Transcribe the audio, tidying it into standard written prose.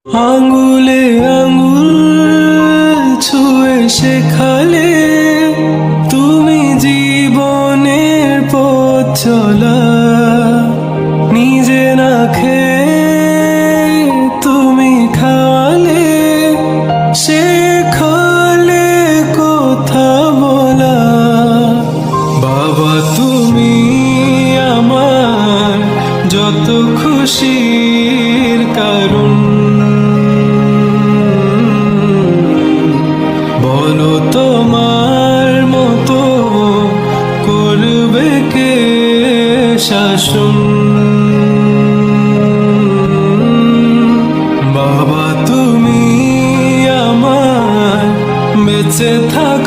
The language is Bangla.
আঙুলে আঙুল ছুঁয়ে শেখালে তুমি জীবনের পথ চলা। নিজে না খেয়ে তুমি খাওয়ালে, শেখালে কথা বলা। বাবা তুমি আমার যত খুশির কারণ। বলো তোমার মতো করবে কে শাসন। বাবা তুমি আমার বেঁচে থাক